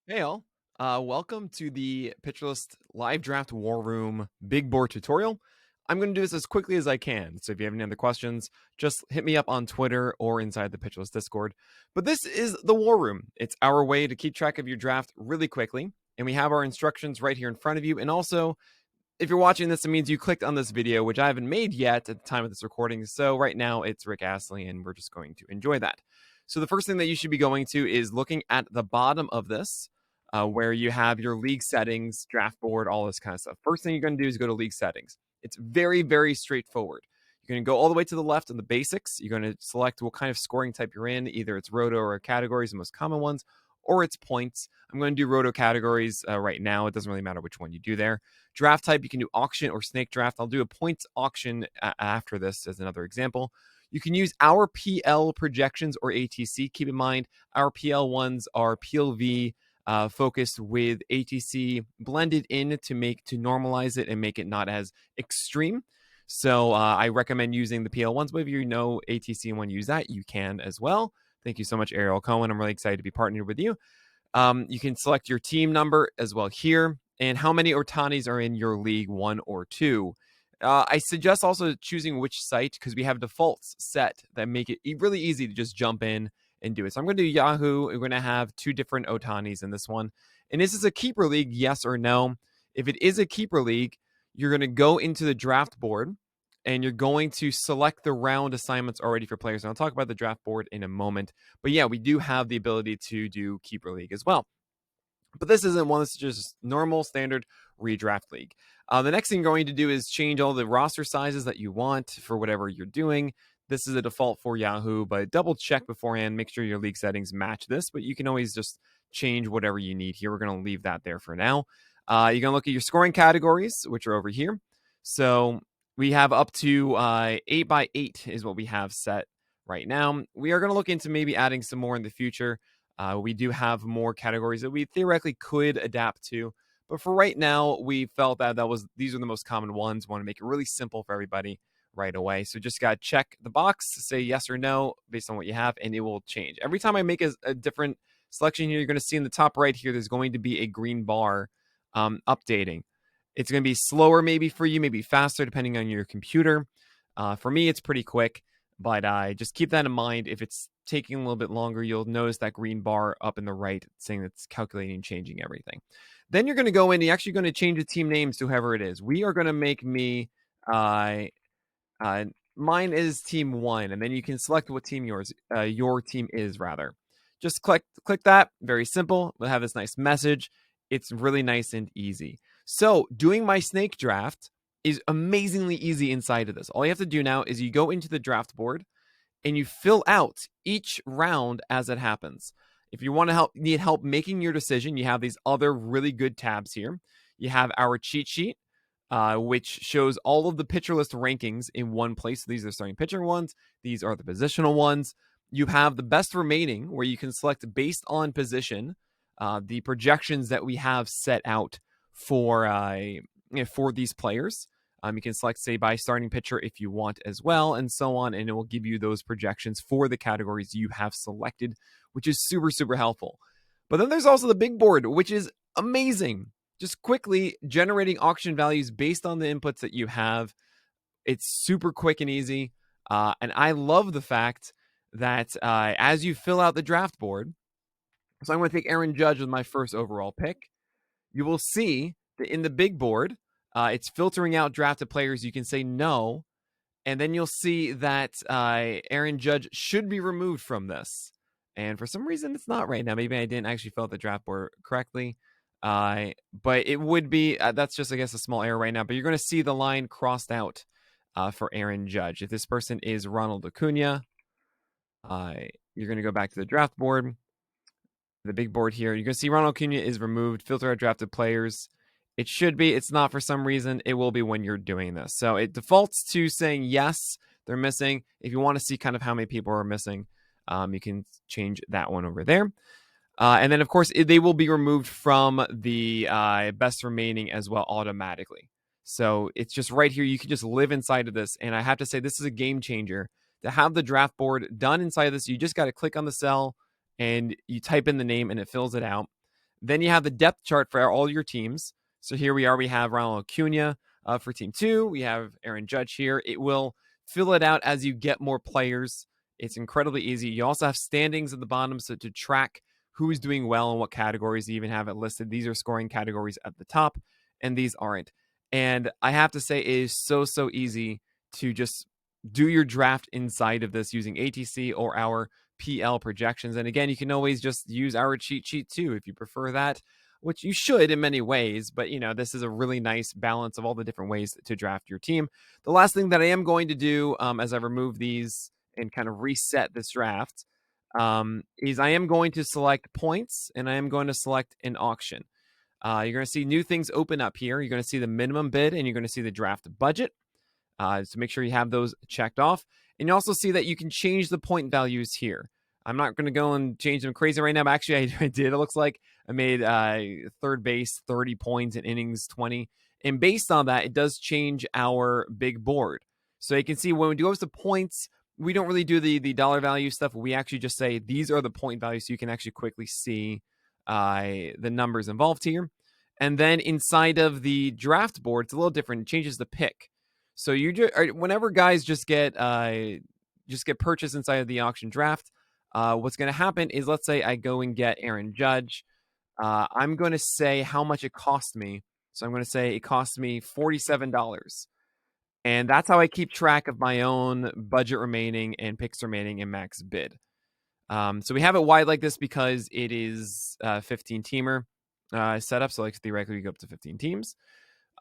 Hey all, welcome to the Pitcherlist Live Draft War Room Big Board tutorial. I'm going to do this as quickly as I can, so if you have any other questions, just hit me up on Twitter or inside the Pitcherlist Discord. But this is the War Room. It's our way to keep track of your draft really quickly, and we have our instructions right here in front of you. And also, if you're watching this, it means you clicked on this video, which I haven't made yet at the time of this recording. So right now, it's Rick Astley, and we're just going to enjoy that. So the first thing that you should be going to is looking at the bottom of this, where you have your league settings, draft board, all this kind of stuff. First thing you're going to do is go to league settings. It's very, very straightforward. You're going to go all the way to the left in the basics. You're going to select what kind of scoring type you're in. Either it's roto or categories, the most common ones, or it's points. I'm going to do roto categories right now. It doesn't really matter which one you do there. Draft type, you can do auction or snake draft. I'll do a points auction after this as another example. You can use our PL projections or ATC. Keep in mind, our PL ones are PLV focused with ATC blended in to normalize it and make it not as extreme. So I recommend using the PL ones, but if you know ATC and want to use that, you can as well. Thank you so much, Ariel Cohen. I'm really excited to be partnered with you. You can select your team number as well here, and how many Otanis are in your league, 1 or 2. I suggest also choosing which site because we have defaults set that make it really easy to just jump in and do it. So I'm going to do Yahoo. We're going to have 2 different Otanis in this one. And this is a keeper league, yes or no. If it is a keeper league, you're going to go into the draft board and you're going to select the round assignments already for players. And I'll talk about the draft board in a moment. But yeah, we do have the ability to do keeper league as well. But this isn't one. This is just normal, standard redraft league. The next thing you're going to do is change all the roster sizes that you want for whatever you're doing. This is a default for Yahoo, but double check beforehand. Make sure your league settings match this, but you can always just change whatever you need here. We're going to leave that there for now. You're going to look at your scoring categories, which are over here. So we have up to 8 by 8 is what we have set right now. We are going to look into maybe adding some more in the future. We do have more categories that we theoretically could adapt to, but for right now, we felt that these are the most common ones. We want to make it really simple for everybody right away. So just got to check the box, say yes or no based on what you have, and it will change. Every time I make a different selection here, you're going to see in the top right here, there's going to be a green bar updating. It's going to be slower maybe for you, maybe faster depending on your computer. For me, it's pretty quick, but just keep that in mind. If it's taking a little bit longer, you'll notice that green bar up in the right saying it's calculating and changing everything. Then you're going to go in, you're actually going to change the team names to whoever it is. We are going to make me, mine is team 1, and then you can select what team your team is rather. Just click that. Very simple. We'll have this nice message. It's really nice and easy. So doing my snake draft is amazingly easy inside of this. All you have to do now is you go into the draft board and you fill out each round as it happens. If you want to need help making your decision, you have these other really good tabs here. You have our cheat sheet, which shows all of the pitcher list rankings in one place. So these are starting pitcher ones. These are the positional ones. You have the best remaining, where you can select based on position the projections that we have set out for these players. You can select, say, by starting pitcher if you want as well, and so on, and it will give you those projections for the categories you have selected, which is super, super helpful. But then there's also the big board, which is amazing. Just quickly generating auction values based on the inputs that you have. It's super quick and easy. And I love the fact that as you fill out the draft board, so I'm going to take Aaron Judge with my first overall pick. You will see that in the big board, it's filtering out drafted players. You can say no, and then you'll see that Aaron Judge should be removed from this. And for some reason, it's not right now. Maybe I didn't actually fill out the draft board correctly. But it would be, that's just, I guess, a small error right now. But you're going to see the line crossed out for Aaron Judge. If this person is Ronald Acuna, you're going to go back to the draft board, the big board here. You're going to see Ronald Acuna is removed, filter out drafted players. It should be. It's not for some reason. It will be when you're doing this. So it defaults to saying yes, they're missing. If you want to see kind of how many people are missing, you can change that one over there. And then, of course, they will be removed from the best remaining as well automatically. So it's just right here. You can just live inside of this. And I have to say, this is a game changer. To have the draft board done inside of this, you just got to click on the cell and you type in the name and it fills it out. Then you have the depth chart for all your teams. So here we are. We have Ronald Acuna for team 2. We have Aaron Judge here. It will fill it out as you get more players. It's incredibly easy. You also have standings at the bottom so to track who's doing well and what categories. You even have it listed. These are scoring categories at the top, and these aren't. And I have to say, it is so easy to just do your draft inside of this using ATC or our PL projections. And again, you can always just use our cheat sheet too if you prefer that, which you should in many ways. But, this is a really nice balance of all the different ways to draft your team. The last thing that I am going to do as I remove these and kind of reset this draft is I am going to select points and I am going to select an auction. You're going to see new things open up here. You're going to see the minimum bid and you're going to see the draft budget. So make sure you have those checked off. And you also see that you can change the point values here. I'm not going to go and change them crazy right now, but actually I did. It looks like I made third base 30 points and innings 20. And based on that, it does change our big board. So you can see when it goes to points, we don't really do the dollar value stuff. We actually just say these are the point values so you can actually quickly see the numbers involved here. And then inside of the draft board, it's a little different. It changes the pick. So you whenever guys just get purchased inside of the auction draft, what's going to happen is, let's say I go and get Aaron Judge. I'm going to say how much it cost me. So I'm going to say it cost me $47. And that's how I keep track of my own budget remaining and picks remaining and max bid. So we have it wide like this because it is 15 teamer setup. So like theoretically we go up to 15 teams.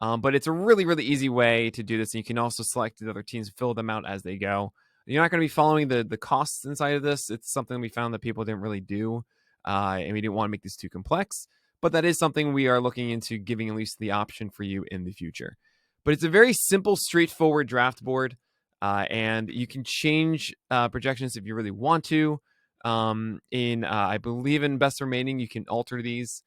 But it's a really easy way to do this. And you can also select the other teams, fill them out as they go. You're not going to be following the costs inside of this. It's something we found that people didn't really do. And we didn't want to make this too complex. But that is something we are looking into giving at least the option for you in the future. But it's a very simple, straightforward draft board. And you can change projections if you really want to. I believe in best remaining, you can alter these.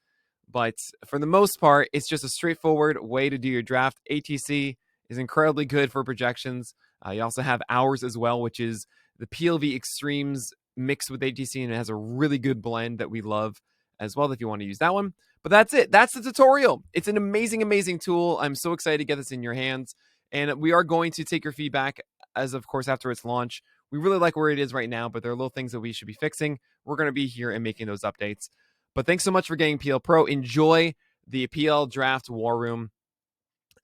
But for the most part, it's just a straightforward way to do your draft. ATC is incredibly good for projections. You also have ours as well, which is the PLV Extremes mixed with ATC, and it has a really good blend that we love as well if you want to use that one. But that's it. That's the tutorial. It's an amazing tool. I'm so excited to get this in your hands. And we are going to take your feedback as, of course, after its launch. We really like where it is right now, but there are little things that we should be fixing. We're going to be here and making those updates. But thanks so much for getting PL Pro. Enjoy the PL Draft War Room.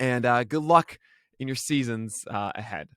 And good luck in your seasons ahead.